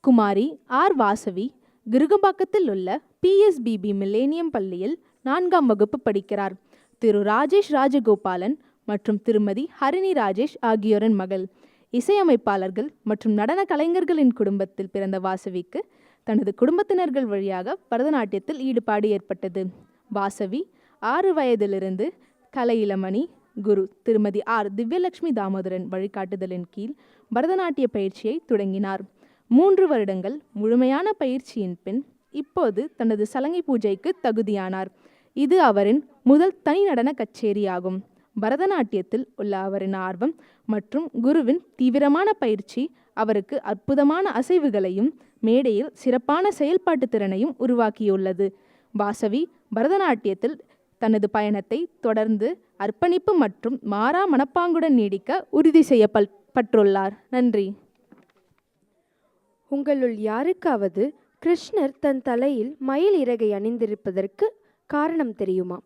குமாரி R Vasavi கிருகம்பாக்கத்தில் உள்ள PSBB millennium பள்ளியில் 4ஆம் வகுப்பு படிக்கிறார். திரு ராஜேஷ் ராஜகோபாலன் மற்றும் திருமதி ஹரிணி ராஜேஷ் ஆகியோரின் மகள். இசையமைப்பாளர்கள் மற்றும் நடன கலைஞர்களின் குடும்பத்தில் பிறந்த வாசவிக்கு தனது குடும்பத்தினர்கள் வழியாக பரதநாட்டியத்தில் ஈடுபாடு ஏற்பட்டது. வாசவி 6 வயதிலிருந்து கலை இளமணி குரு திருமதி ஆர் திவ்யலட்சுமி தாமோதரன் வழிகாட்டுதலின் கீழ் பரதநாட்டிய பயிற்சியை தொடங்கினார். 3 வருடங்கள் முழுமையான பயிற்சியின் பின் இப்போது தனது சலங்கை பூஜைக்கு தகுதியானார். இது அவரின் முதல் தனி நடன கச்சேரியாகும். பரதநாட்டியத்தில் உள்ள அவரின் ஆர்வம் மற்றும் குருவின் தீவிரமான பயிற்சி அவருக்கு அற்புதமான அசைவுகளையும் மேடையில் சிறப்பான செயல்பாட்டு திறனையும் உருவாக்கியுள்ளது. வாசவி பரதநாட்டியத்தில் தனது பயணத்தை தொடர்ந்து அர்ப்பணிப்பு மற்றும் மாறா மனப்பாங்குடன் நீடிக்க உறுதி செய்யப்பட்டுள்ளார். நன்றி. உங்களுள் யாருக்காவது கிருஷ்ணர் தன் தலையில் மயில் இறகை அணிந்திருப்பதற்கு காரணம் தெரியுமா?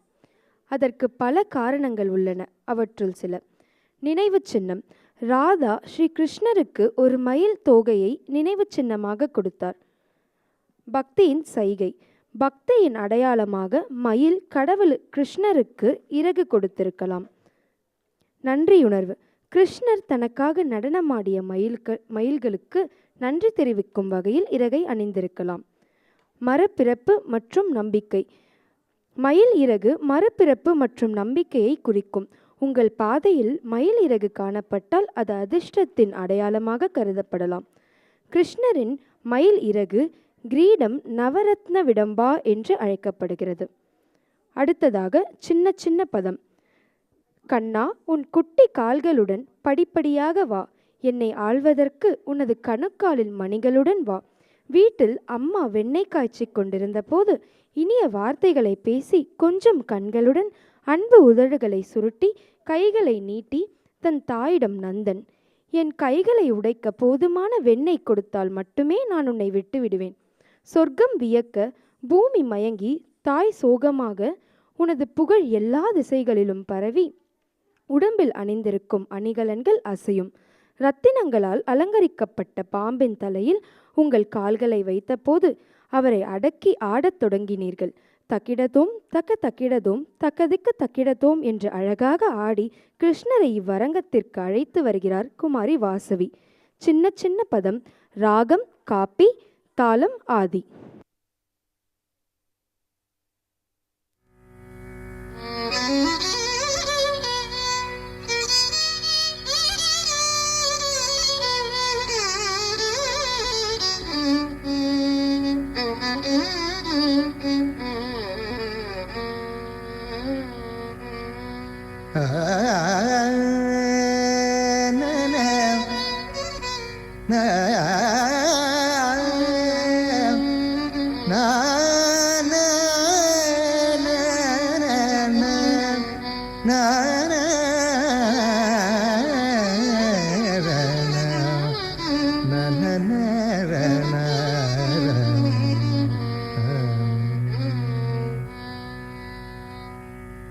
அதற்கு பல காரணங்கள் உள்ளன. அவற்றுள் சில: நினைவு சின்னம். ராதா ஸ்ரீ கிருஷ்ணருக்கு ஒரு மயில் தோகையை நினைவு சின்னமாக கொடுத்தார். பக்தியின் சைகை. பக்தியின் அடையாளமாக மயில் கடவுள் கிருஷ்ணருக்கு இறகு கொடுத்திருக்கலாம். நன்றியுணர்வு. கிருஷ்ணர் தனக்காக நடனமாடிய மயில்களுக்கு நன்றி தெரிவிக்கும் வகையில் இறகை அணிந்திருக்கலாம். மறுபிறப்பு மற்றும் நம்பிக்கை. மயில் இறகு மறுபிறப்பு மற்றும் நம்பிக்கையை குறிக்கும். உங்கள் பாதையில் மயில் இறகு காணப்பட்டால் அது அதிர்ஷ்டத்தின் அடையாளமாக கருதப்படலாம். கிருஷ்ணரின் மயில் இறகு கிரீடம் நவரத்ன விடம்பா என்று அழைக்கப்படுகிறது. அடுத்ததாக சின்ன சின்ன பதம். கண்ணா, உன் குட்டி கால்களுடன் படிப்படியாக வா. என்னை ஆள்வதற்கு உனது கணுக்காலில் மணிகளுடன் வா. வீட்டில் அம்மா வெண்ணெய் காய்ச்சி கொண்டிருந்த போது இனிய வார்த்தைகளை பேசி கொஞ்சம் கண்களுடன் அன்பு உதடுகளை சுருட்டி கைகளை நீட்டி தன் தாயிடம் நந்தன், என் கைகளை உடைக்க போதுமான வெண்ணெய் கொடுத்தால் மட்டுமே நான் உன்னை விட்டு விடுவேன். சொர்க்கம் வியக்க பூமி மயங்கி தாய் சோகமாக உனது புகழ் எல்லா திசைகளிலும் பரவி உடம்பில் அணிந்திருக்கும் அணிகலன்கள் அசையும். இரத்தினங்களால் அலங்கரிக்கப்பட்ட பாம்பின் தலையில் உங்கள் கால்களை வைத்தபோது அவரை அடக்கி ஆடத் தொடங்கினீர்கள். தக்கிடதோம் தக்க தக்கிடதோம் தக்கதிக்கு தக்கிடதோம் என்று அழகாக ஆடி கிருஷ்ணரை இவ்வரங்கத்திற்கு அழைத்து வருகிறார் குமாரி வாசவி. சின்ன சின்ன பதம். ராகம் காப்பி, தாளம் ஆதி.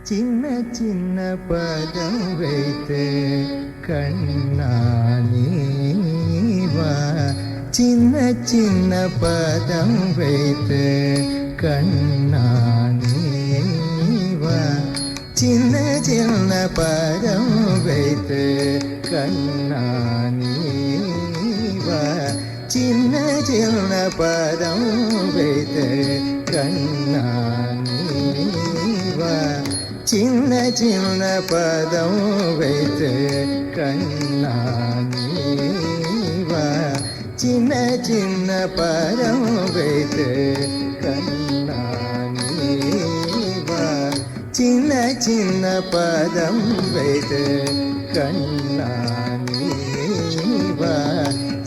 சின்ன சின்ன பதம் வைத்து கண்ணானீவா, சின்ன சின்ன பதம் வைத்து கண்ணானீவா, சின்ன சின்ன பதம் வைத்து கண்ணானீவா, சின்ன சின்ன பதம் வைத்து கண்ணானீவா, சின்ன சின்ன பதம் வைத்து கண்ணானீவா, சின்ன சின்ன பதம் வைத்து கண்ணானீவா, சின்ன சின்ன பதம் வைத்து கண்ணானீவா,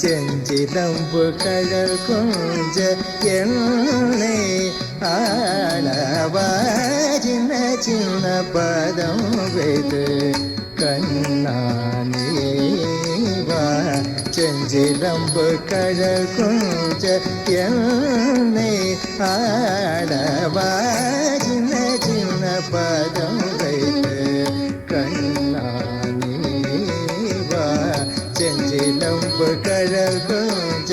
செஞ்சிலம்பு கடல் கொஞ்ச எண்ணை ஆளவா, சின்ன சின்ன பதம் வைத்து கண்ணானீவா, செஞ்சிலம்பு கடல் கொஞ்ச எண்ணை ஆளவா, சின்ன சின்ன பதம் வைத்து கண்ணானீவா, செஞ்சிலம்பு கடல் கொஞ்ச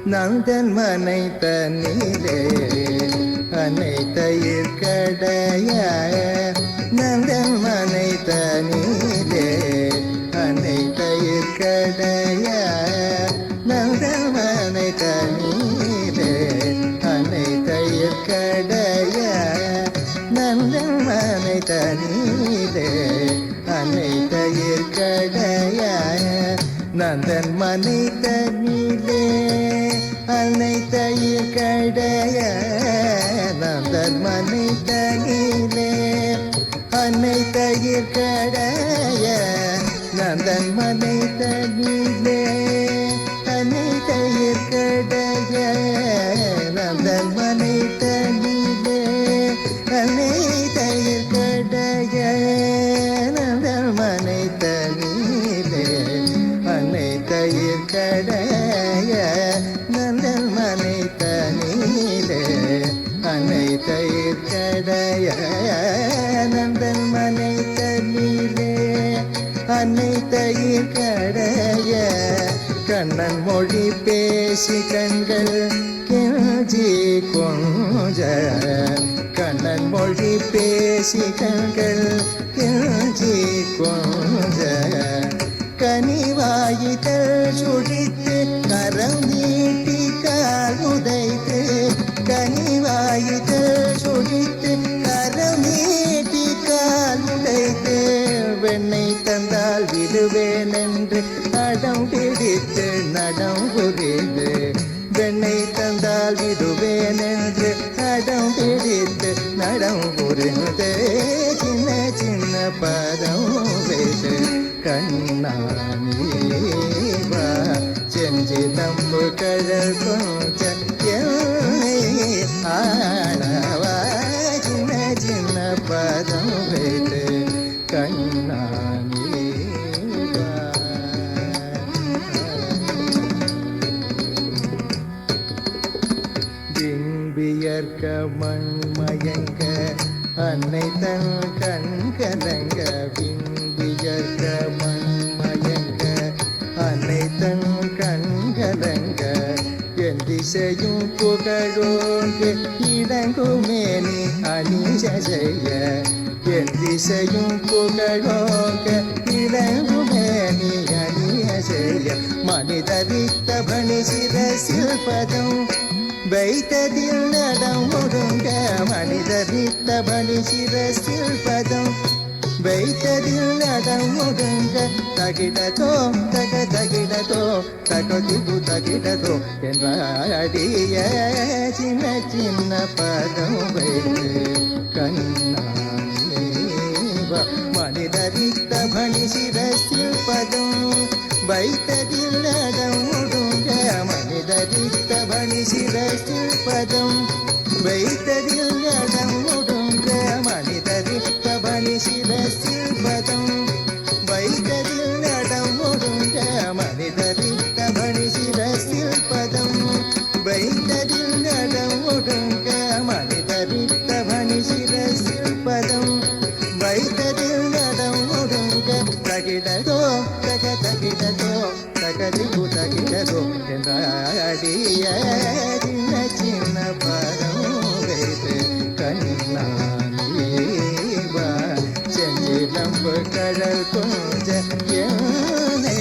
நந்தன் மனை தன்னிலே அனைத்தையிற் கடைய நந்தன் மனை தனிலே அனைத்தையிற் கடைய நந்தன் மனை தனிலே அனைத்தையிற் கடைய நந்தன் மனை தனிலே அனைத்தையிற் கடைய நந்தன் மனை தனிலே அனைத்தையிற் கடைய நந்தன் மனை தனிலே அனைத்தையிற் கடைய நந்தன் மனை தனிலே அனைத்தையிற் கடைய நந்தன் மனை தனிலே அனைத்தையிற் கடைய நந்தன் மனை தனிலே அனைத்தையிற் கடைய நந்தன் மனை தனிலே அனைத்தையிற் கடைய நந்தன் மனை தனிலே அனைத்தையிற் கடைய கண்ணன் மொழி பேசி கண்கள் கெஞ்சி கொஞ்ச கண்ணன் மொழி பேசி கண்கள் கெஞ்சி கொஞ்ச கனிவாயிதழ் சுழித்து கரம் நீட்டி கால் உதைத்து கனிவாயிதழ் சுழித்து கரம் நீட்டி கால் உதைத்து வெண்ணை தந்தால் விடுவேன் என்று நடம் பிடித்து நடம் புரிந்து வெண்ணை தந்தால் விடுவேன் என்று நடம் பிடித்து நடம் புரிந்து சின்ன சின்ன பதம் வைத்து கண்ணானீவா செஞ்சு நம்பு கழல் கொஞ்ச என்னை ஆடவா சின்ன சின்ன பதம் வைத்து கண்ணானீவா வியர்க்க மண்மயங்க அன்னை தன் கண்கலங்க வியர்க்க மண்மயங்க அன்னை தன் கண்கலங்க என் திசையும் புகழோங்கு இடங்குமேனி அணிச செய்ய என் திசையும் புகழோங்க இடங்குமேனி அணிய செய்ய மனிதரித்த பணி சிரசில் பதம் வைத்ததில் நடம் ஒடுங்க மனிதரித்த பணி சிரசில் பதம் வைத்ததில் நடம் ஒடுங்க தகிடதோ தகிடதோ தகதிபு தகிடதோ என்றாடிய சின்ன சின்ன பதம் வைத்து கண்ணானேவா மனிதரித்த பணி சிரசில் பதம் வைத்ததில் நடம் ஒடுங்க மனிதரித்த பணி சிரசில் பதம் வைத்ததில் நடம் ஒடுங்க மனிதரித்த பணி சிரசில் பதம் வைத்ததில் நடம் ஒடுங்க மனிதரித்த பணி சிரசில் பதம் வைத்ததில் நடம் ஒடுங்க மனிதரித்த பணி சிரசில் பதம் வைத்ததில் நடம் ஒடுங்க தகிடதோ தகிடதோ தகதிபு தகிடதோ என்றாடிய சின்ன சின்ன பதம் வைத்து கண்ணானீவா செஞ்சி நம்பு கடல் கொஞ்ச என்னை